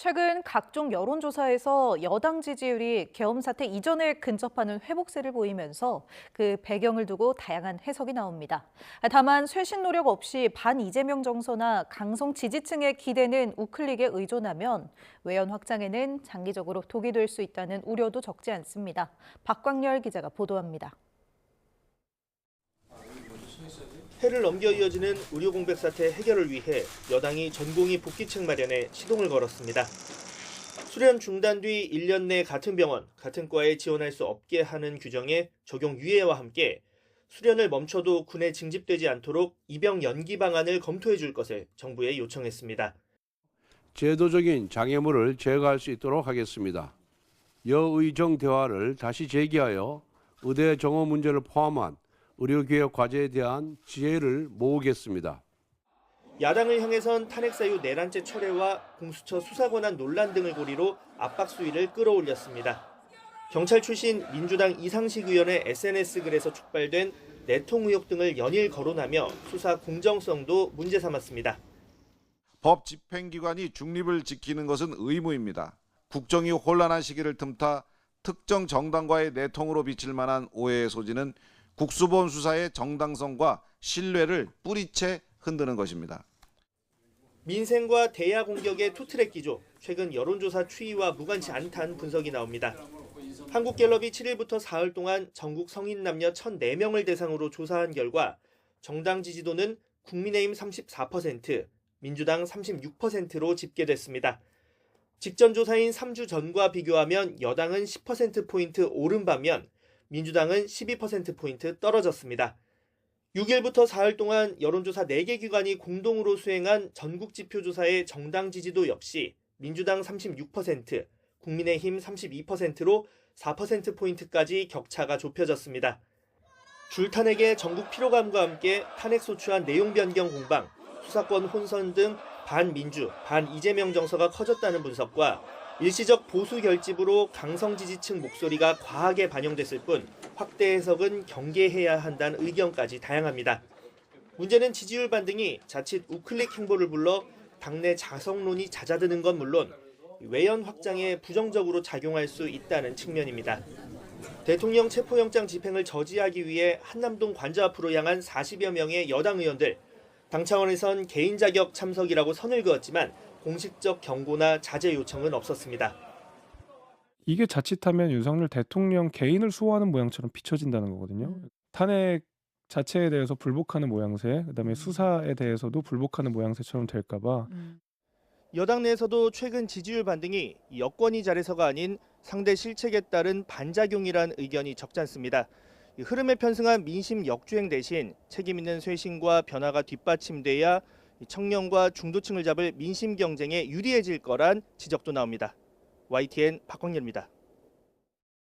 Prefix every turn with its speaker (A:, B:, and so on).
A: 최근 각종 여론조사에서 여당 지지율이 계엄 사태 이전에 근접하는 회복세를 보이면서 그 배경을 두고 다양한 해석이 나옵니다. 다만 쇄신 노력 없이 반 이재명 정서나 강성 지지층의 기대는 우클릭에 의존하면 외연 확장에는 장기적으로 독이 될 수 있다는 우려도 적지 않습니다. 박광열 기자가 보도합니다.
B: 해를 넘겨 이어지는 의료 공백 사태 해결을 위해 여당이 전공의 복귀책 마련에 시동을 걸었습니다. 수련 중단 뒤 1년 내 같은 병원, 같은 과에 지원할 수 없게 하는 규정의 적용 유예와 함께 수련을 멈춰도 군에 징집되지 않도록 입영 연기 방안을 검토해 줄 것을 정부에 요청했습니다.
C: 제도적인 장애물을 제거할 수 있도록 하겠습니다. 여의정 대화를 다시 재개하여 의대 정원 문제를 포함한 의료개혁 과제에 대한 지혜를 모으겠습니다.
B: 야당을 향해선 탄핵 사유 내란죄 철회와 공수처 수사 권한 논란 등을 고리로 압박 수위를 끌어올렸습니다. 경찰 출신 민주당 이상식 의원의 SNS 글에서 촉발된 내통 의혹 등을 연일 거론하며 수사 공정성도 문제 삼았습니다.
D: 법 집행기관이 중립을 지키는 것은 의무입니다. 국정이 혼란한 시기를 틈타 특정 정당과의 내통으로 비칠 만한 오해의 소지는 국수본 수사의 정당성과 신뢰를 뿌리채 흔드는 것입니다.
B: 민생과 대야 공격의 투트랙 기조, 최근 여론조사 추이와 무관치 않다는 분석이 나옵니다. 한국갤럽이 7일부터 사흘 동안 전국 성인 남녀 1,004명을 대상으로 조사한 결과 정당 지지도는 국민의힘 34%, 민주당 36%로 집계됐습니다. 직전 조사인 3주 전과 비교하면 여당은 10%포인트 오른 반면 민주당은 12%포인트 떨어졌습니다. 6일부터 사흘 동안 여론조사 4개 기관이 공동으로 수행한 전국 지표조사의 정당 지지도 역시 민주당 36%, 국민의힘 32%로 4%포인트까지 격차가 좁혀졌습니다. 줄탄핵의 전국 피로감과 함께 탄핵 소추안 내용 변경 공방, 수사권 혼선 등 반민주, 반이재명 정서가 커졌다는 분석과 일시적 보수 결집으로 강성 지지층 목소리가 과하게 반영됐을 뿐 확대 해석은 경계해야 한다는 의견까지 다양합니다. 문제는 지지율 반등이 자칫 우클릭 행보를 불러 당내 자성론이 잦아드는 건 물론 외연 확장에 부정적으로 작용할 수 있다는 측면입니다. 대통령 체포영장 집행을 저지하기 위해 한남동 관저 앞으로 향한 40여 명의 여당 의원들, 당 차원에선 개인 자격 참석이라고 선을 그었지만 공식적 경고나 자제 요청은 없었습니다.
E: 이게 자칫하면 윤석열 대통령 개인을 수호하는 모양처럼 비춰진다는 거거든요. 탄핵 자체에 대해서 불복하는 모양새, 그다음에 수사에 대해서도 불복하는 모양새처럼 될까 봐.
B: 여당 내에서도 최근 지지율 반등이 여권이 잘해서가 아닌 상대 실책에 따른 반작용이란 의견이 적지 않습니다. 흐름에 편승한 민심 역주행 대신 책임 있는 쇄신과 변화가 뒷받침돼야 청년과 중도층을 잡을 민심 경쟁에 유리해질 거란 지적도 나옵니다. YTN 박광렬입니다.